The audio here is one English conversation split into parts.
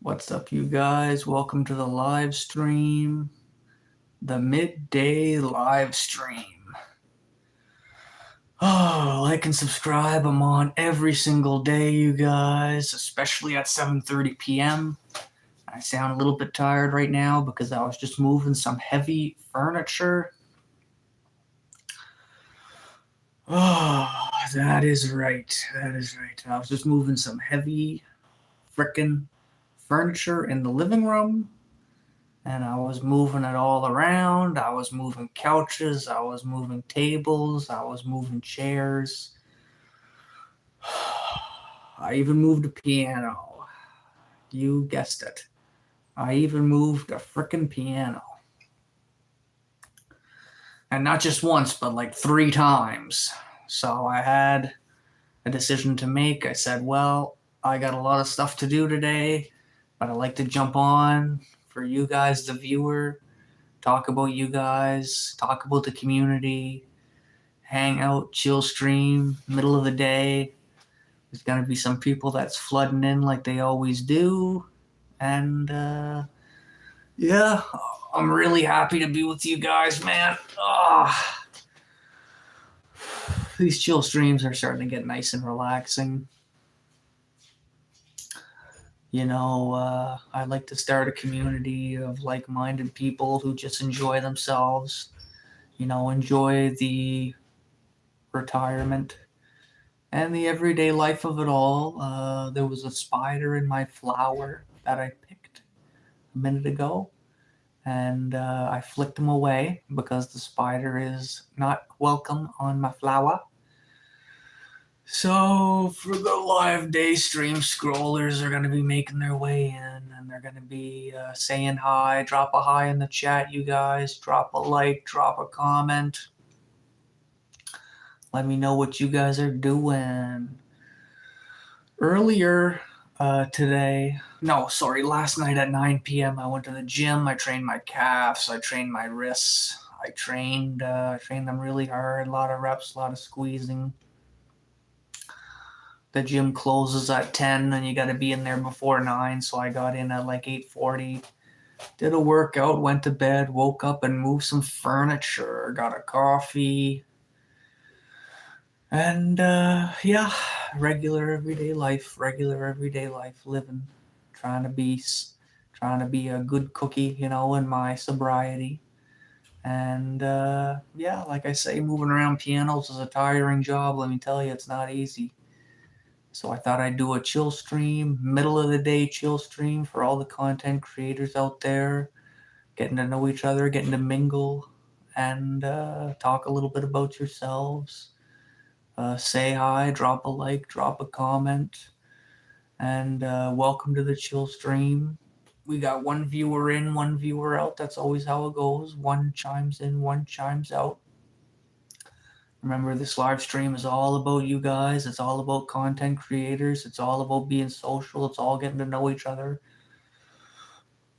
What's up, you guys? Welcome to the live stream, the midday live stream. Oh, like and subscribe. I'm on every single day, you guys, especially at 7:30 p.m. I sound a little bit tired right now because I was just moving some heavy furniture. Oh, that is right. That is right. I was just moving some heavy frickin' furniture in the living room. And I was moving it all around. I was moving couches, I was moving tables, I was moving chairs. I even moved a piano. You guessed it. I even moved a frickin' piano. And not just once, but like 3 times. So I had a decision to make. I said, well, I got a lot of stuff to do today, but I like to jump on for you guys, the viewer, talk about you guys, talk about the community, hang out, chill stream, middle of the day. There's gonna be some people that's flooding in like they always do, and yeah, I'm really happy to be with you guys, man. These chill streams are starting to get nice and relaxing. I like to start a community of like-minded people who just enjoy themselves. Enjoy the retirement and the everyday life of it all. There was a spider in my flower that I picked a minute ago, and I flicked him away because the spider is not welcome on my flower. So, for the live day stream, scrollers are going to be making their way in, and they're going to be saying hi. Drop a hi in the chat, you guys. Drop a like, drop a comment. Let me know what you guys are doing. Earlier last night at 9 p.m., I went to the gym. I trained my calves. I trained my wrists. I trained them really hard. A lot of reps, a lot of squeezing. The gym closes at 10, and you got to be in there before 9. So I got in at like 8:40. Did a workout, went to bed, woke up and moved some furniture. Got a coffee. And yeah, regular everyday life living, trying to be a good cookie, in my sobriety. And yeah, like I say, moving around pianos is a tiring job. Let me tell you, it's not easy. So I thought I'd do a chill stream, middle of the day chill stream for all the content creators out there, getting to know each other, getting to mingle, and talk a little bit about yourselves. Say hi, drop a like, drop a comment, and welcome to the chill stream. We got one viewer in, one viewer out. That's always how it goes. One chimes in, one chimes out. Remember, this live stream is all about you guys. It's all about content creators. It's all about being social. It's all getting to know each other.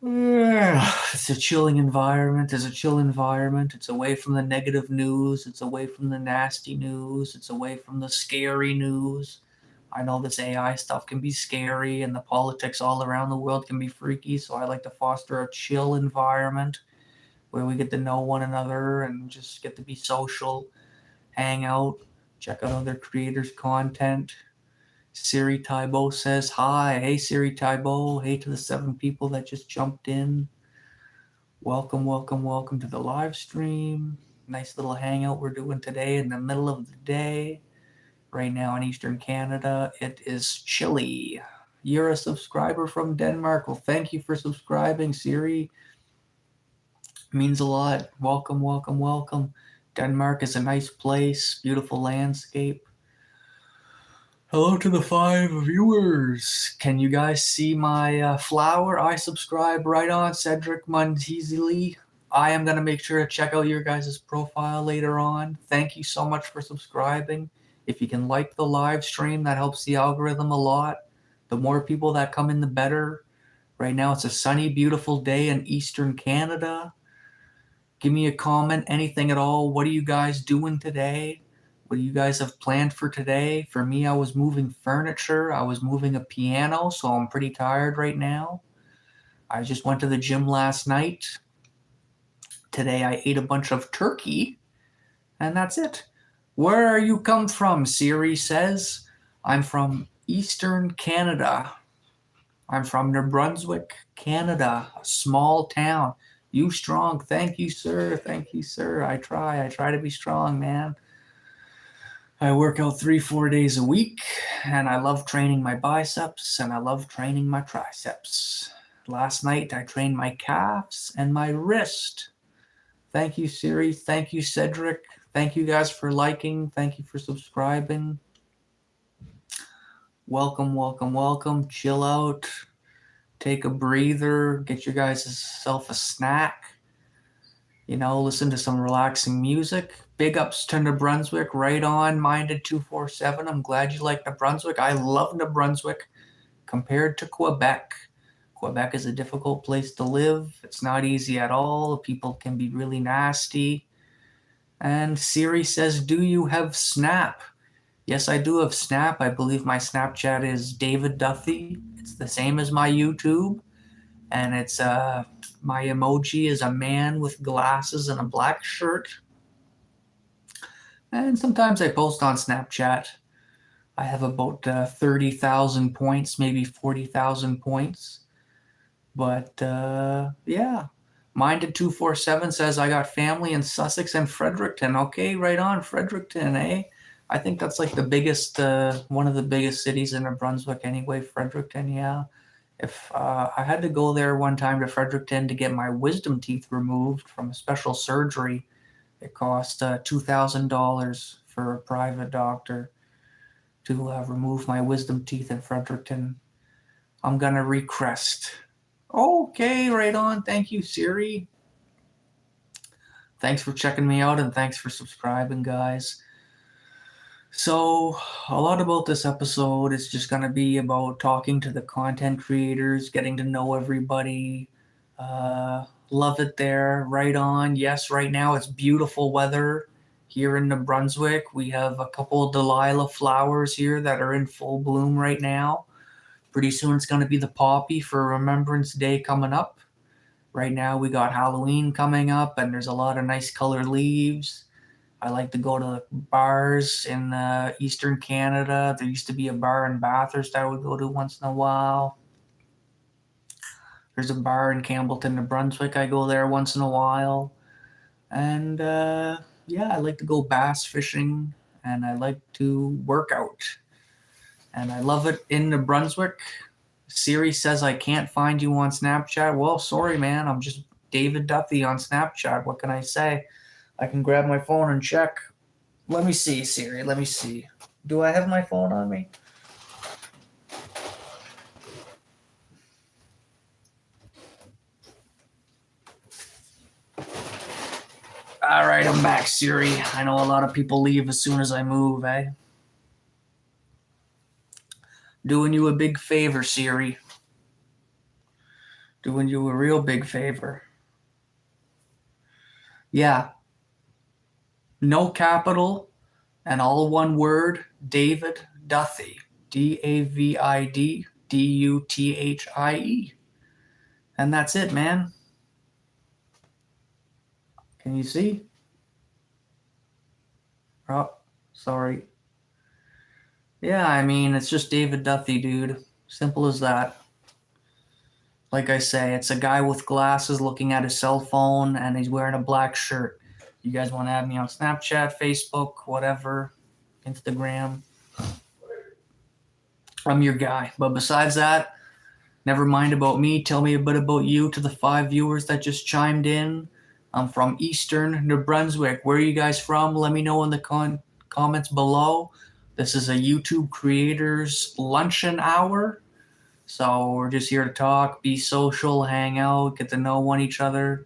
It's a chilling environment. It's a chill environment. It's away from the negative news. It's away from the nasty news. It's away from the scary news. I know this AI stuff can be scary and the politics all around the world can be freaky, so I like to foster a chill environment where we get to know one another and just get to be social, hang out, check out other creators' content. Siri Tybo says hi. Hey, Siri Tybo. Hey to the 7 people that just jumped in. Welcome, welcome, welcome to the live stream. Nice little hangout we're doing today in the middle of the day. Right now in Eastern Canada, it is chilly. You're a subscriber from Denmark. Well, thank you for subscribing, Siri. It means a lot. Welcome, welcome, welcome. Denmark is a nice place, beautiful landscape. Hello to the 5 viewers. Can you guys see my flower? I subscribe right on, Cedric Montezili. I am going to make sure to check out your guys' profile later on. Thank you so much for subscribing. If you can like the live stream, that helps the algorithm a lot. The more people that come in, the better. Right now, it's a sunny, beautiful day in Eastern Canada. Give me a comment, anything at all. What are you guys doing today? What do you guys have planned for today? For me, I was moving furniture. I was moving a piano, so I'm pretty tired right now. I just went to the gym last night. Today I ate a bunch of turkey, and that's it. Where are you come from? Siri says. I'm from Eastern Canada. I'm from New Brunswick, Canada, a small town. You strong. Thank you, sir. Thank you, sir. I try to be strong, man. I work out 3-4 days a week, and I love training my biceps, and I love training my triceps. Last night I trained my calves and my wrist. Thank you, Siri. Thank you, Cedric. Thank you guys for liking. Thank you for subscribing. Welcome, welcome, welcome. Chill out. Take a breather. Get your guys self a snack. Listen to some relaxing music. Big ups to New Brunswick. Right on, Minded 247. I'm glad you like New Brunswick. I love New Brunswick compared to Quebec. Quebec is a difficult place to live. It's not easy at all. People can be really nasty. And Siri says, do you have Snap? Yes, I do have Snap. I believe my Snapchat is David Duffy. It's the same as my YouTube. And it's my emoji is a man with glasses and a black shirt. And sometimes I post on Snapchat. I have about 30,000 points, maybe 40,000 points. But yeah, Minded 247 says I got family in Sussex and Fredericton. Okay, right on, Fredericton, eh? I think that's like the biggest, one of the biggest cities in New Brunswick anyway, Fredericton, yeah. If I had to go there one time to Fredericton to get my wisdom teeth removed from a special surgery, it cost $2,000 for a private doctor to remove my wisdom teeth in Fredericton. I'm going to recrest. Okay, right on. Thank you, Siri. Thanks for checking me out and thanks for subscribing, guys. So, a lot about this episode is just going to be about talking to the content creators, getting to know everybody. Love it there. Right on. Yes, right now it's beautiful weather here in New Brunswick. We have a couple of Delilah flowers here that are in full bloom right now. Pretty soon it's going to be the poppy for Remembrance Day coming up. Right now we got Halloween coming up and there's a lot of nice colored leaves. I like to go to bars in Eastern Canada. There used to be a bar in Bathurst I would go to once in a while. There's a bar in Campbellton, New Brunswick. I go there once in a while. And yeah, I like to go bass fishing and I like to work out. And I love it in New Brunswick. Siri says I can't find you on Snapchat. Well, sorry, man. I'm just David Duffy on Snapchat. What can I say? I can grab my phone and check. Let me see, Siri. Let me see. Do I have my phone on me? All right, I'm back, Siri. I know a lot of people leave as soon as I move, eh? Doing you a big favor, Siri. Doing you a real big favor. Yeah. No capital and all one word, David Duthie. DavidDuthie. And that's it, man. Can you see? Oh, sorry. Yeah, I mean, it's just David Duthie, dude. Simple as that. Like I say, it's a guy with glasses looking at his cell phone and he's wearing a black shirt. You guys want to add me on Snapchat, Facebook, whatever, Instagram? I'm your guy. But besides that, never mind about me. Tell me a bit about you to the 5 viewers that just chimed in. I'm from Eastern New Brunswick. Where are you guys from? Let me know in the comments below. This is a YouTube creators luncheon hour. So we're just here to talk, be social, hang out, get to know each other.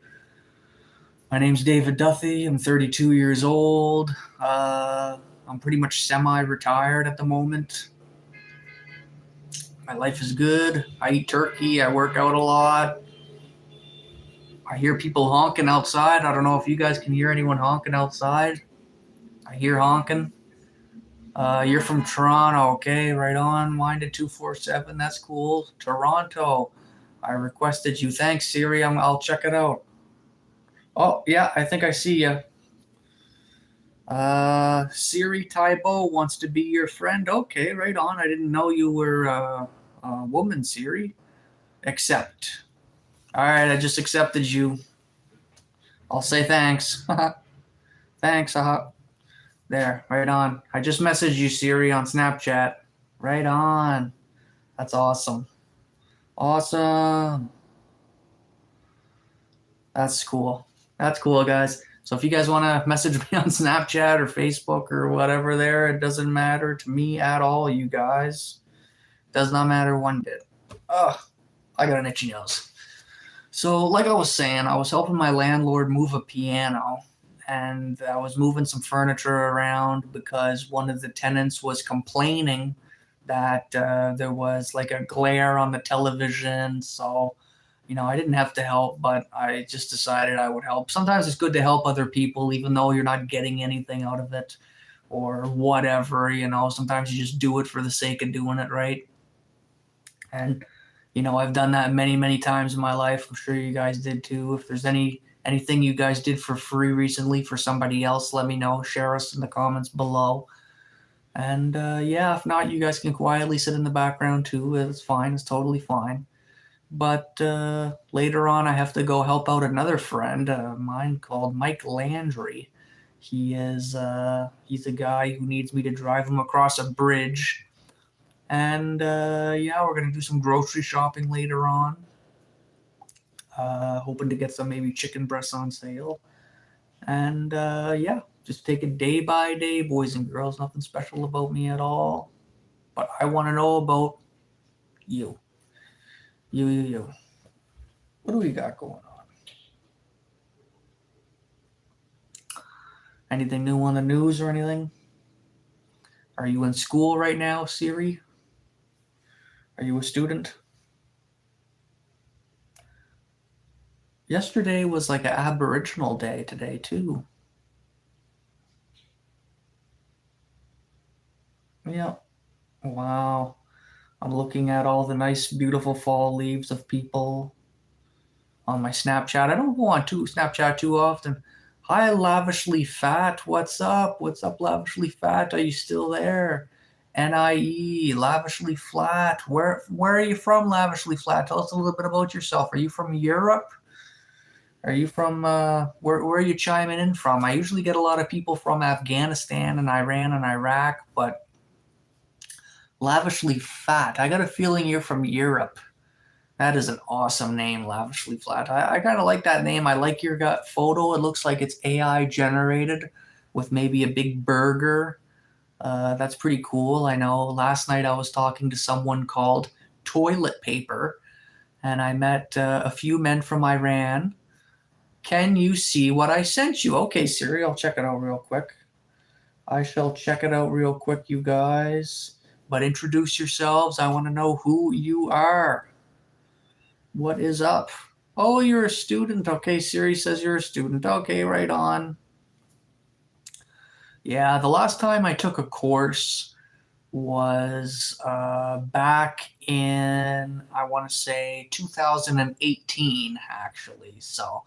My name's David Duthie. I'm 32 years old. I'm pretty much semi-retired at the moment. My life is good. I eat turkey. I work out a lot. I hear people honking outside. I don't know if you guys can hear anyone honking outside. I hear honking. You're from Toronto, okay? Right on. Minded 247. That's cool. Toronto. I requested you. Thanks, Siri. I'll check it out. Oh, yeah, I think I see you. Siri Tybo wants to be your friend. Okay, right on. I didn't know you were a woman, Siri. Accept. All right, I just accepted you. I'll say thanks. Thanks. There, right on. I just messaged you, Siri, on Snapchat. Right on. That's awesome. Awesome. That's cool. That's cool, guys. So if you guys want to message me on Snapchat or Facebook or whatever there, it doesn't matter to me at all, you guys. Does not matter one bit. Ugh, I got an itchy nose. So like I was saying, I was helping my landlord move a piano, and I was moving some furniture around because one of the tenants was complaining that there was like a glare on the television. So I didn't have to help, but I just decided I would help. Sometimes it's good to help other people, even though you're not getting anything out of it or whatever. Sometimes you just do it for the sake of doing it, right? And I've done that many, many times in my life. I'm sure you guys did too. If there's anything you guys did for free recently for somebody else, let me know. Share us in the comments below. And yeah, if not, you guys can quietly sit in the background too. It's fine. It's totally fine. But later on, I have to go help out another friend of mine called Mike Landry. He's a guy who needs me to drive him across a bridge. And yeah, we're going to do some grocery shopping later on. Hoping to get some maybe chicken breasts on sale. And yeah, just take it day by day, boys and girls. Nothing special about me at all. But I want to know about you. You. What do we got going on? Anything new on the news or anything? Are you in school right now, Siri? Are you a student? Yesterday was like an Aboriginal day today, too. Yeah. Wow. I'm looking at all the nice, beautiful fall leaves of people on my Snapchat. I don't go on Snapchat too often. Hi, Lavishly Fat. What's up? What's up, Lavishly Fat? Are you still there? NIE, Lavishly Flat. Where are you from, Lavishly Flat? Tell us a little bit about yourself. Are you from Europe? Are you from where are you chiming in from? I usually get a lot of people from Afghanistan and Iran and Iraq, but Lavishly Fat. I got a feeling you're from Europe. That is an awesome name, Lavishly Flat. I kind of like that name. I like your gut photo. It looks like it's AI generated with maybe a big burger. That's pretty cool. I know last night I was talking to someone called Toilet Paper, and I met a few men from Iran. Can you see what I sent you? Okay, Siri, I'll check it out real quick. I shall check it out real quick, you guys. But introduce yourselves. I want to know who you are. What is up? Oh, you're a student. Okay, Siri says you're a student. Okay, right on. Yeah, the last time I took a course was back in, I want to say, 2018, actually. So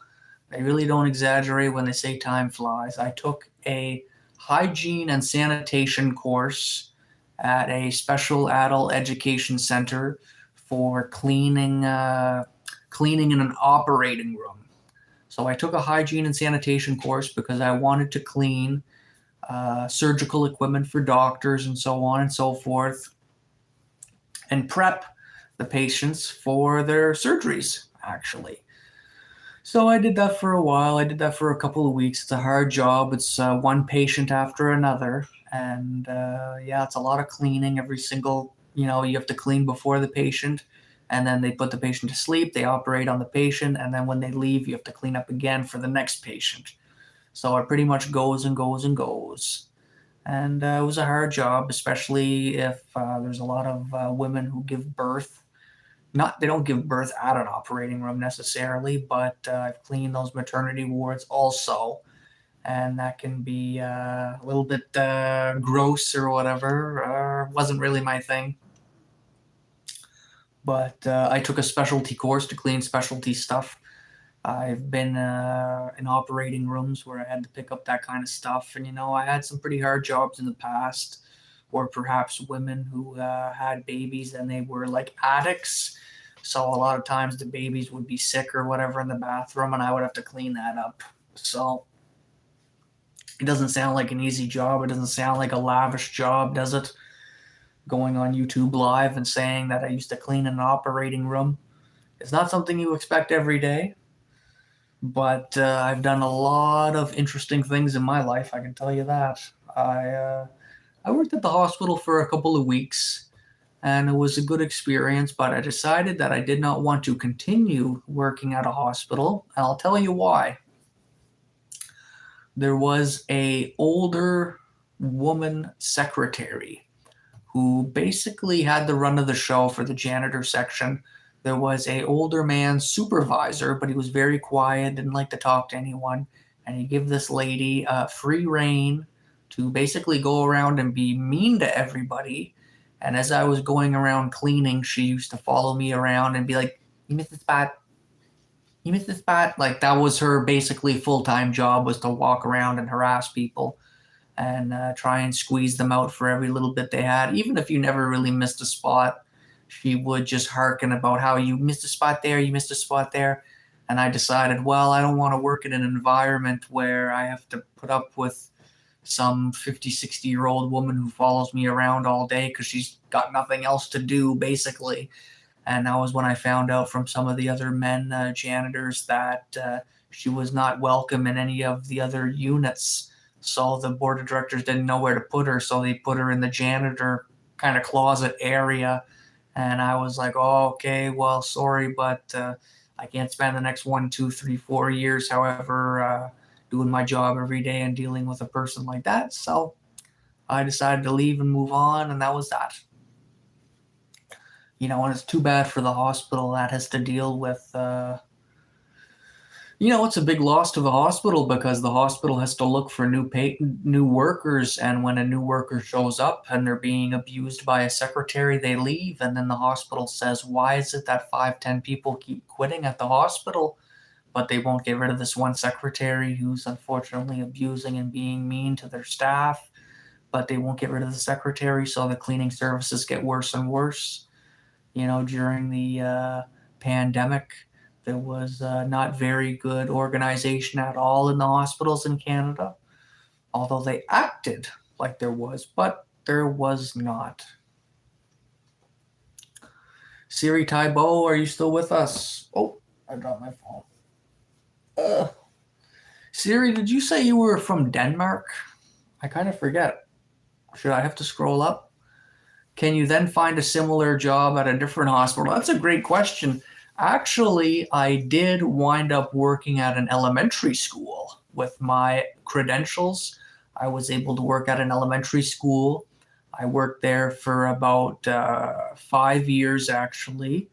they really don't exaggerate when they say time flies. I took a hygiene and sanitation course at a special adult education center for cleaning in an operating room. So I took a hygiene and sanitation course because I wanted to clean surgical equipment for doctors and so on and so forth, and prep the patients for their surgeries, actually. So I did that for a while. I did that for a couple of weeks. It's a hard job. It's one patient after another. And yeah, it's a lot of cleaning every single, you have to clean before the patient. And then they put the patient to sleep. They operate on the patient. And then when they leave, you have to clean up again for the next patient. So it pretty much goes and goes and goes. And it was a hard job, especially if there's a lot of women who give birth. Not they don't give birth at an operating room necessarily, but I've cleaned those maternity wards also, and that can be a little bit gross or whatever. Wasn't really my thing, But I took a specialty course to clean specialty stuff. I've been in operating rooms where I had to pick up that kind of stuff. And, I had some pretty hard jobs in the past, or perhaps women who had babies and they were like addicts. So a lot of times the babies would be sick or whatever in the bathroom, and I would have to clean that up. So it doesn't sound like an easy job. It doesn't sound like a lavish job, does it? Going on YouTube Live and saying that I used to clean an operating room. It's not something you expect every day, but I've done a lot of interesting things in my life, I can tell you that. I worked at the hospital for a couple of weeks, and it was a good experience, but I decided that I did not want to continue working at a hospital, and I'll tell you why. There was a older woman secretary who basically had the run of the show for the janitor section. There was a older man supervisor, but he was very quiet, didn't like to talk to anyone, and he gave this lady free reign to basically go around and be mean to everybody. And as I was going around cleaning, she used to follow me around and be like, "You missed the spot. You missed the spot." Like, that was her basically full-time job, was to walk around and harass people and try and squeeze them out for every little bit they had. Even if you never really missed a spot, she would just hearken about how you missed a spot there, you missed a spot there. And I decided, well, I don't want to work in an environment where I have to put up with some 50, 60-year-old woman who follows me around all day because she's got nothing else to do, basically. And that was when I found out from some of the other men janitors that she was not welcome in any of the other units. So the board of directors didn't know where to put her, so they put her in the janitor kind of closet area. And I was like, oh, okay, well, sorry, but I can't spend the next 1, 2, 3, 4 years, however, doing my job every day and dealing with a person like that. So I decided to leave and move on, and that was that. And it's too bad for the hospital that has to deal with, it's a big loss to the hospital because the hospital has to look for new workers, and when a new worker shows up and they're being abused by a secretary, they leave, and then the hospital says, why is it that 5, 10 people keep quitting at the hospital, but they won't get rid of this one secretary who's unfortunately abusing and being mean to their staff, but they won't get rid of the secretary, so the cleaning services get worse and worse. During the pandemic, there was not very good organization at all in the hospitals in Canada, although they acted like there was, but there was not. Siri Taibo, are you still with us? Oh, I dropped my phone. Siri, did you say you were from Denmark? I kind of forget. Should I have to scroll up? Can you then find a similar job at a different hospital? That's a great question. Actually, I did wind up working at an elementary school with my credentials. I was able to work at an elementary school. I worked there for about 5 years, actually.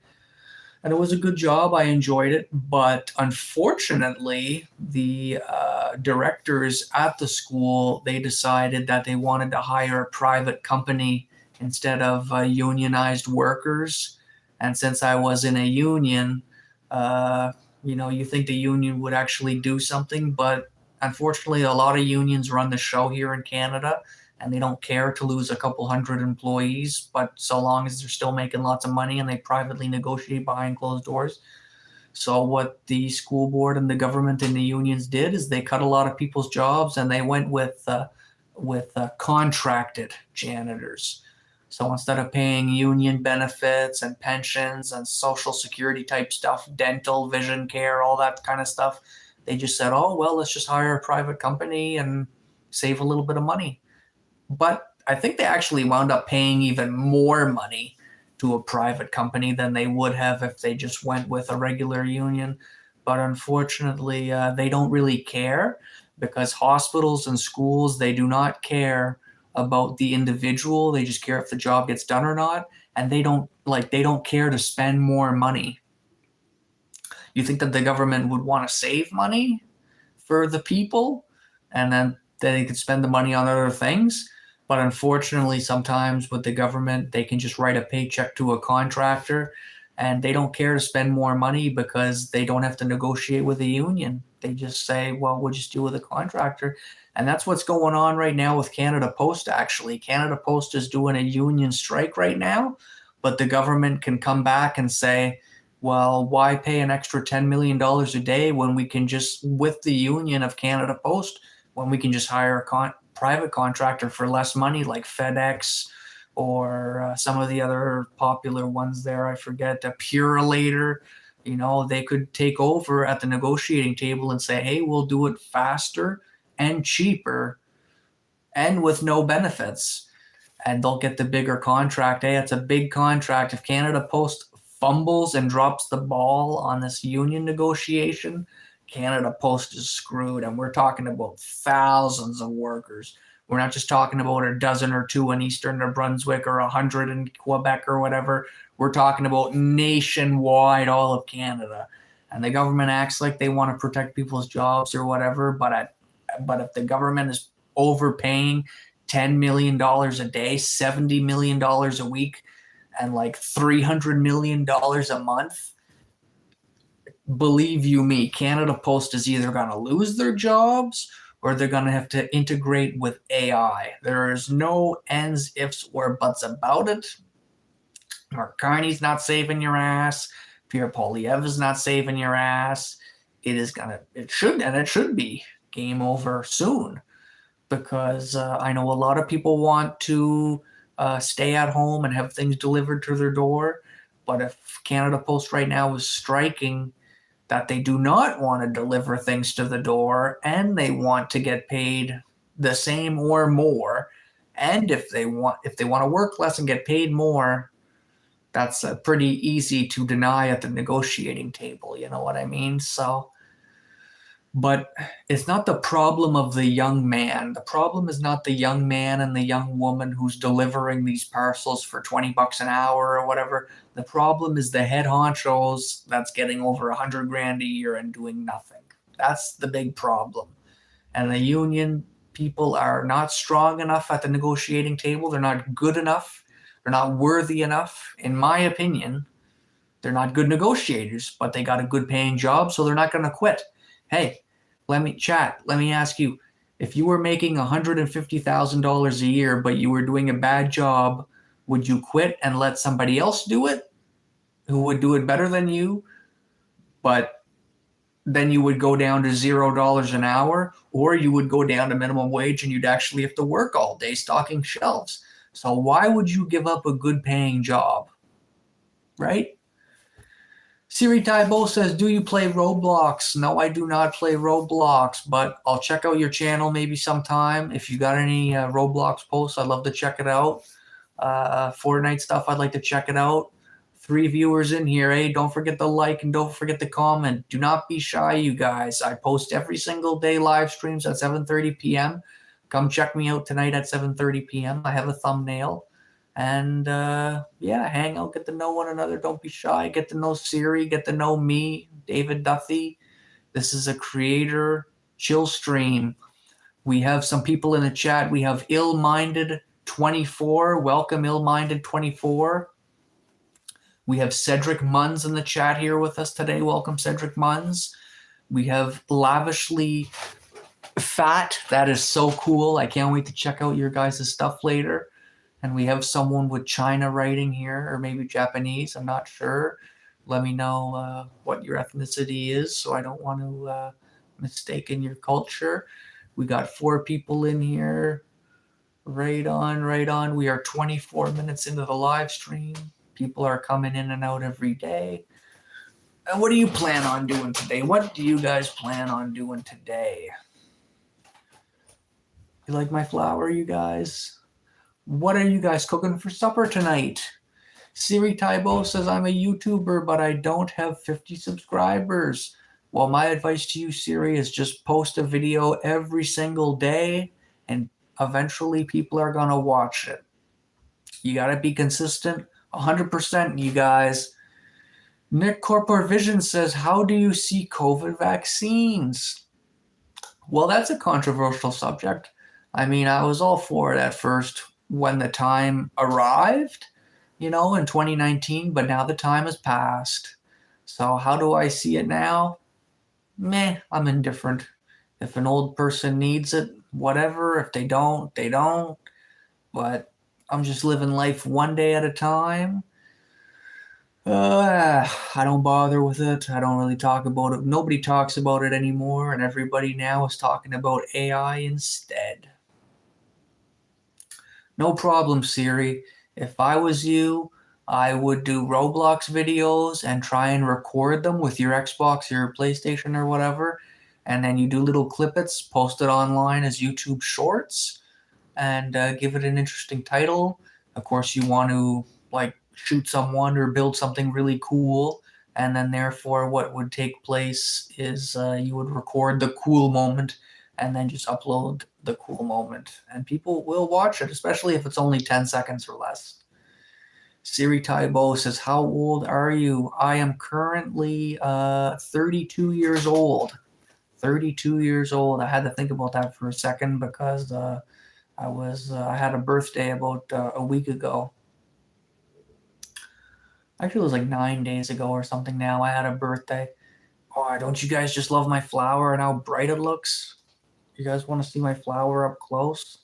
And it was a good job. I enjoyed it. But unfortunately, the directors at the school, they decided that they wanted to hire a private company instead of unionized workers. And since I was in a union, you think the union would actually do something, but unfortunately, a lot of unions run the show here in Canada, and they don't care to lose a couple hundred employees, but so long as they're still making lots of money and they privately negotiate behind closed doors. So what the school board and the government and the unions did is they cut a lot of people's jobs, and they went with contracted janitors. So instead of paying union benefits and pensions and social security type stuff, dental, vision care, all that kind of stuff, they just said, oh, well, let's just hire a private company and save a little bit of money. But I think they actually wound up paying even more money to a private company than they would have if they just went with a regular union. But unfortunately, they don't really care, because hospitals and schools, they do not care about the individual. They just care if the job gets done or not, and they don't care to spend more money. You think that the government would want to save money for the people, and then they could spend the money on other things. But unfortunately, sometimes with the government, they can just write a paycheck to a contractor, and they don't care to spend more money because they don't have to negotiate with the union. They just say, well, we'll just deal with a contractor. And that's what's going on right now with Canada Post, actually. Canada Post is doing a union strike right now, but the government can come back and say, well, why pay an extra $10 million a day when we can just, with the union of Canada Post, when we can just hire a private contractor for less money like FedEx or some of the other popular ones there. I forget, the Purolator. They could take over at the negotiating table and say, hey, we'll do it faster and cheaper and with no benefits. And they'll get the bigger contract. Hey, it's a big contract. If Canada Post fumbles and drops the ball on this union negotiation, Canada Post is screwed. And we're talking about thousands of workers. We're not just talking about a dozen or two in Eastern New Brunswick or 100 in Quebec or whatever. We're talking about nationwide, all of Canada. And the government acts like they want to protect people's jobs or whatever. But if the government is overpaying $10 million a day, $70 million a week, and like $300 million a month, believe you me, Canada Post is either going to lose their jobs or they're going to have to integrate with AI. There is no ands, ifs, or buts about it. Mark Carney's not saving your ass. Pierre Poilievre is not saving your ass. It should be game over soon, because I know a lot of people want to stay at home and have things delivered to their door. But if Canada Post right now is striking that they do not want to deliver things to the door and they want to get paid the same or more, and if they want to work less and get paid more, that's pretty easy to deny at the negotiating table. You know what I mean? So, but it's not the problem of the young man. The problem is not the young man and the young woman who's delivering these parcels for $20 an hour or whatever. The problem is the head honchos that's getting over $100,000 a year and doing nothing. That's the big problem. And the union people are not strong enough at the negotiating table. They're not good enough. They're not worthy enough. In my opinion, they're not good negotiators, but they got a good paying job, so they're not going to quit. Hey, let me ask you, if you were making $150,000 a year, but you were doing a bad job, would you quit and let somebody else do it who would do it better than you? But then you would go down to $0 an hour, or you would go down to minimum wage and you'd actually have to work all day stocking shelves. So why would you give up a good paying job? Right? Siri Taibo says, do you play Roblox? No, I do not play Roblox, but I'll check out your channel maybe sometime. If you got any Roblox posts, I'd love to check it out. Fortnite stuff, I'd like to check it out. 3 viewers in here, eh? Don't forget to like and don't forget to comment. Do not be shy, you guys. I post every single day live streams at 7:30 p.m. Come check me out tonight at 7:30 p.m. I have a thumbnail. And hang out, get to know one another. Don't be shy. Get to know Siri. Get to know me, David Duffy. This is a creator chill stream. We have some people in the chat. We have Ill-Minded24. Welcome, Ill-Minded24. We have Cedric Munns in the chat here with us today. Welcome, Cedric Munns. We have Lavishly Fat. That is so cool. I can't wait to check out your guys' stuff later. And we have someone with China writing here, or maybe Japanese. I'm not sure. Let me know what your ethnicity is, so I don't want to mistake in your culture. We got 4 people in here. Right on. We are 24 minutes into the live stream. People are coming in and out every day. And what do you plan on doing today? What do you guys plan on doing today? You like my flower, you guys? What are you guys cooking for supper tonight? Siri Taibo says, I'm a YouTuber, but I don't have 50 subscribers. Well, my advice to you, Siri, is just post a video every single day, and eventually people are going to watch it. You got to be consistent, 100%, you guys. Nick Corporvision says, how do you see COVID vaccines? Well, that's a controversial subject. I mean, I was all for it at first when the time arrived. in 2019, but now the time has passed. So how do I see it now? Meh, I'm indifferent. If an old person needs it, whatever. If they don't, they don't. But I'm just living life one day at a time. I don't bother with it. I don't really talk about it. Nobody talks about it anymore, and everybody now is talking about AI instead. No problem, Siri. If I was you, I would do Roblox videos and try and record them with your Xbox, your PlayStation, or whatever. And then you do little clippets, post it online as YouTube Shorts, and give it an interesting title. Of course, you want to like shoot someone or build something really cool. And then, therefore, what would take place is you would record the cool moment and then just upload the cool moment. And people will watch it, especially if it's only 10 seconds or less. Siri Taibo says, how old are you? I am currently 32 years old. 32 years old. I had to think about that for a second because I had a birthday about a week ago. Actually, it was like 9 days ago or something now. I had a birthday. Oh, don't you guys just love my flower and how bright it looks? You guys want to see my flower up close?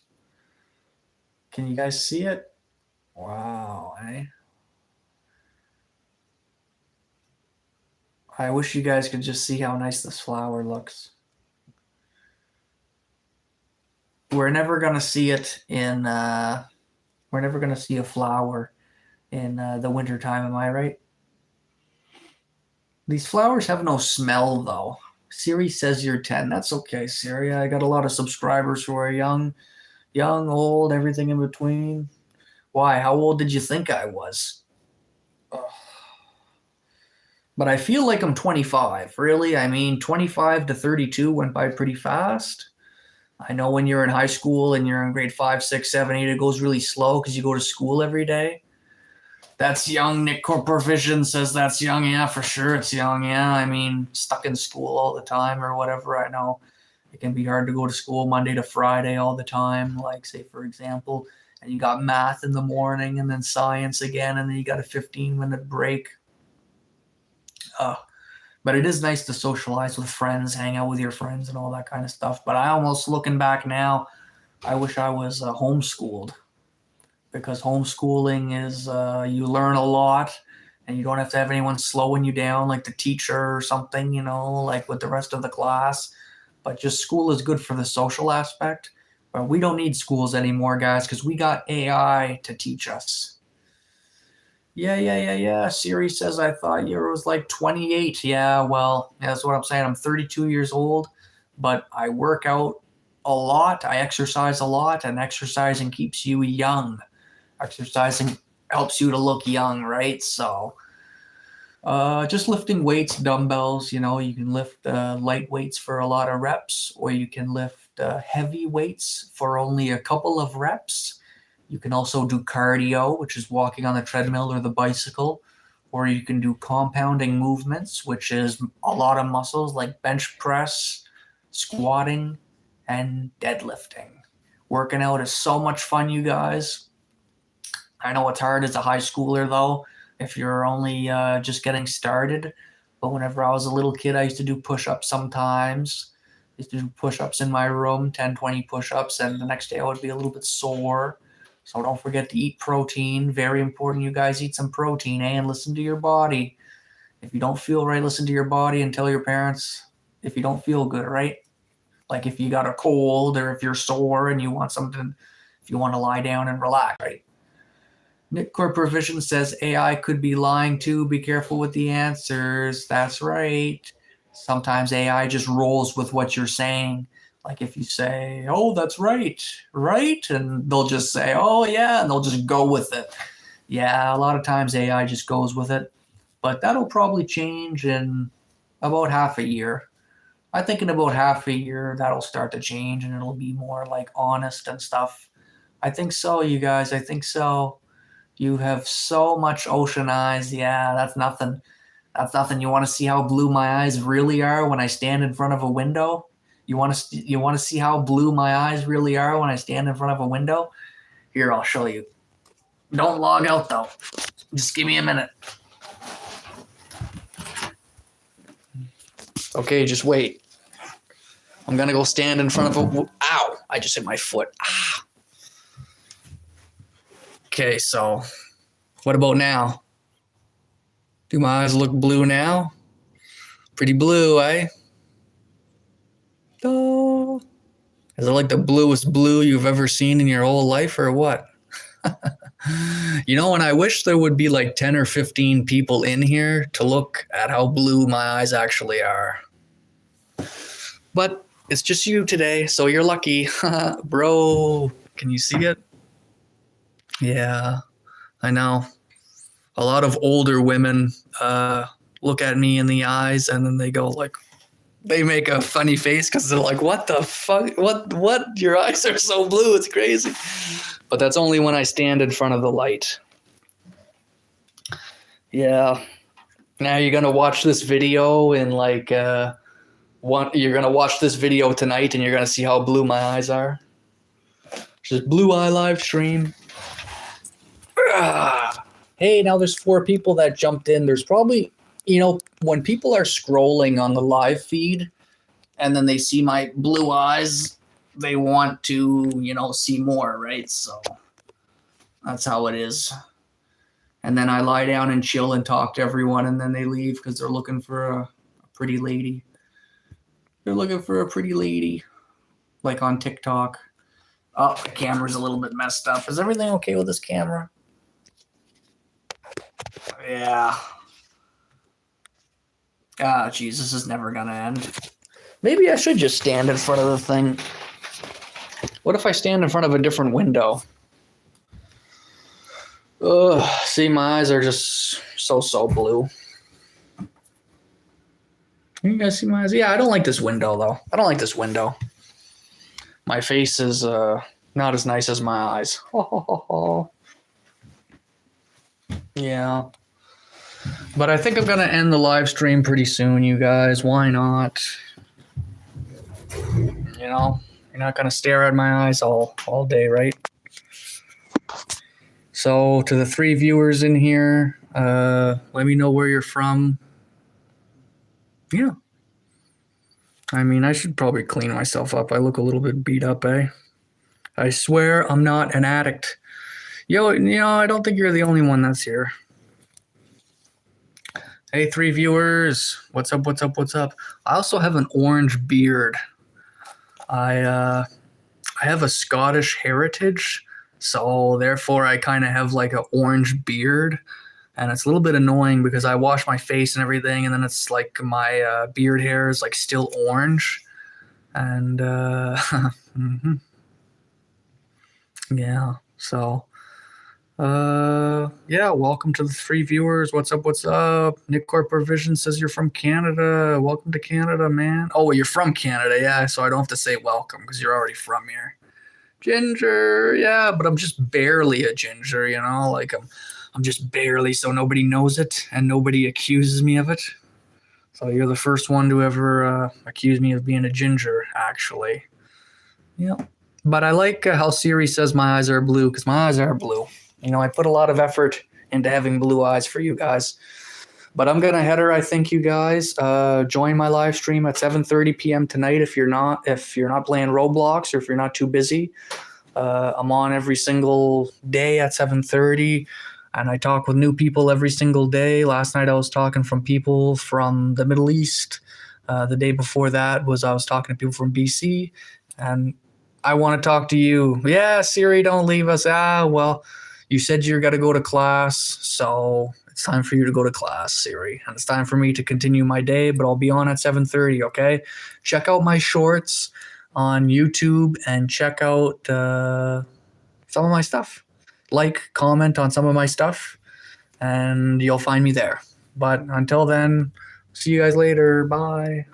Can you guys see it? Wow, eh? I wish you guys could just see how nice this flower looks. We're never gonna see it in. We're never gonna see a flower in the wintertime. Am I right? These flowers have no smell, though. Siri says you're 10. That's okay, Siri. I got a lot of subscribers who are young, old, everything in between. Why? How old did you think I was? Ugh. But I feel like I'm 25. Really? I mean, 25 to 32 went by pretty fast. I know when you're in high school and you're in grade 5, 6, 7, 8, it goes really slow because you go to school every day. That's young. Nick Corporavision says that's young. Yeah, for sure. It's young. Yeah. I mean, stuck in school all the time or whatever. I know it can be hard to go to school Monday to Friday all the time. Like, say, for example, and you got math in the morning and then science again, and then you got a 15-minute break. Uh, but it is nice to socialize with friends, hang out with your friends, and all that kind of stuff. But I almost, looking back now, I wish I was homeschooled because homeschooling is you learn a lot and you don't have to have anyone slowing you down like the teacher or something, like with the rest of the class. But just school is good for the social aspect. But we don't need schools anymore, guys, because we got AI to teach us. Yeah. Siri says I thought you was like 28. Yeah, well, that's what I'm saying. I'm 32 years old, but I work out a lot. I exercise a lot, and exercising keeps you young. Exercising helps you to look young, right? So, just lifting weights, dumbbells, you can lift light weights for a lot of reps, or you can lift heavy weights for only a couple of reps. You can also do cardio, which is walking on the treadmill or the bicycle, or you can do compounding movements, which is a lot of muscles like bench press, squatting, and deadlifting. Working out is so much fun, you guys. I know it's hard as a high schooler, though, if you're only just getting started. But whenever I was a little kid, I used to do push-ups sometimes. I used to do push-ups in my room, 10, 20 push-ups, and the next day I would be a little bit sore. So don't forget to eat protein. Very important you guys eat some protein, and listen to your body. If you don't feel right, listen to your body and tell your parents if you don't feel good, right? Like if you got a cold or if you're sore and you want something, if you want to lie down and relax, right? Nick Corporation says AI could be lying too. Be careful with the answers. That's right. Sometimes AI just rolls with what you're saying. Like if you say, oh, that's right, right? And they'll just say, oh, yeah, and they'll just go with it. Yeah, a lot of times AI just goes with it. But that'll probably change in about half a year. I think in about half a year, that'll start to change and it'll be more like honest and stuff. I think so, you guys. I think so. You have so much ocean eyes. Yeah, that's nothing. That's nothing. You want to see how blue my eyes really are when I stand in front of a window? You want to see how blue my eyes really are when I stand in front of a window? Here, I'll show you. Don't log out though. Just give me a minute. Okay, just wait. I'm gonna go stand in front of a. Ow! I just hit my foot. Ah. Okay, so what about now? Do my eyes look blue now? Pretty blue, eh? Oh. Is it like the bluest blue you've ever seen in your whole life, or what? You know, and I wish there would be like 10 or 15 people in here to look at how blue my eyes actually are. But it's just you today, so you're lucky. Bro, can you see it? Yeah, I know. A lot of older women look at me in the eyes and then they go like, they make a funny face because they're like, what the fuck? What? Your eyes are so blue. It's crazy. But that's only when I stand in front of the light. Yeah. Now you're going to watch this video in like, you're going to watch this video tonight and you're going to see how blue my eyes are. Just blue eye live stream. Hey, now there's 4 people that jumped in. There's probably, you know, when people are scrolling on the live feed and then they see my blue eyes, they want to, you know, see more, right? So that's how it is. And then I lie down and chill and talk to everyone, and then they leave because they're looking for a pretty lady. They're looking for a pretty lady, like on TikTok. Oh, the camera's a little bit messed up. Is everything okay with this camera? Yeah. Ah, jeez, this is never gonna end. Maybe I should just stand in front of the thing. What if I stand in front of a different window? Ugh, see, my eyes are just so blue. You guys see my eyes? Yeah, I don't like this window, though. I don't like this window. My face is not as nice as my eyes. Yeah. But I think I'm going to end the live stream pretty soon, you guys. Why not? You know, you're not going to stare at my eyes all day, right? So to the 3 viewers in here, let me know where you're from. Yeah. I mean, I should probably clean myself up. I look a little bit beat up, eh? I swear I'm not an addict. Yo, you know, I don't think you're the only one that's here. Hey, 3 viewers. What's up? I also have an orange beard. I have a Scottish heritage, so therefore I kind of have like an orange beard. And it's a little bit annoying because I wash my face and everything, and then it's like my beard hair is like still orange. And mm-hmm. Yeah, so yeah, welcome to the 3 viewers. What's up? Nick Corporation says you're from Canada. Welcome to Canada, man. Oh, you're from Canada, yeah, so I don't have to say welcome because you're already from here. Ginger, yeah, but I'm just barely a ginger, you know, like I'm just barely, so nobody knows it and nobody accuses me of it. So you're the first one to ever accuse me of being a ginger, actually. Yeah. But I like how Siri says my eyes are blue, because my eyes are blue. You know, I put a lot of effort into having blue eyes for you guys. But I'm going to head her, I think, you guys. Join my live stream at 7:30 p.m. tonight if you're not playing Roblox or if you're not too busy. I'm on every single day at 7:30. And I talk with new people every single day. Last night I was talking from people from the Middle East. The day before that I was talking to people from BC. And I want to talk to you. Yeah, Siri, don't leave us. Well, you said you're going to go to class. So it's time for you to go to class, Siri. And it's time for me to continue my day. But I'll be on at 7:30, okay? Check out my shorts on YouTube and check out some of my stuff. Like, comment on some of my stuff, and you'll find me there. But until then, see you guys later. Bye.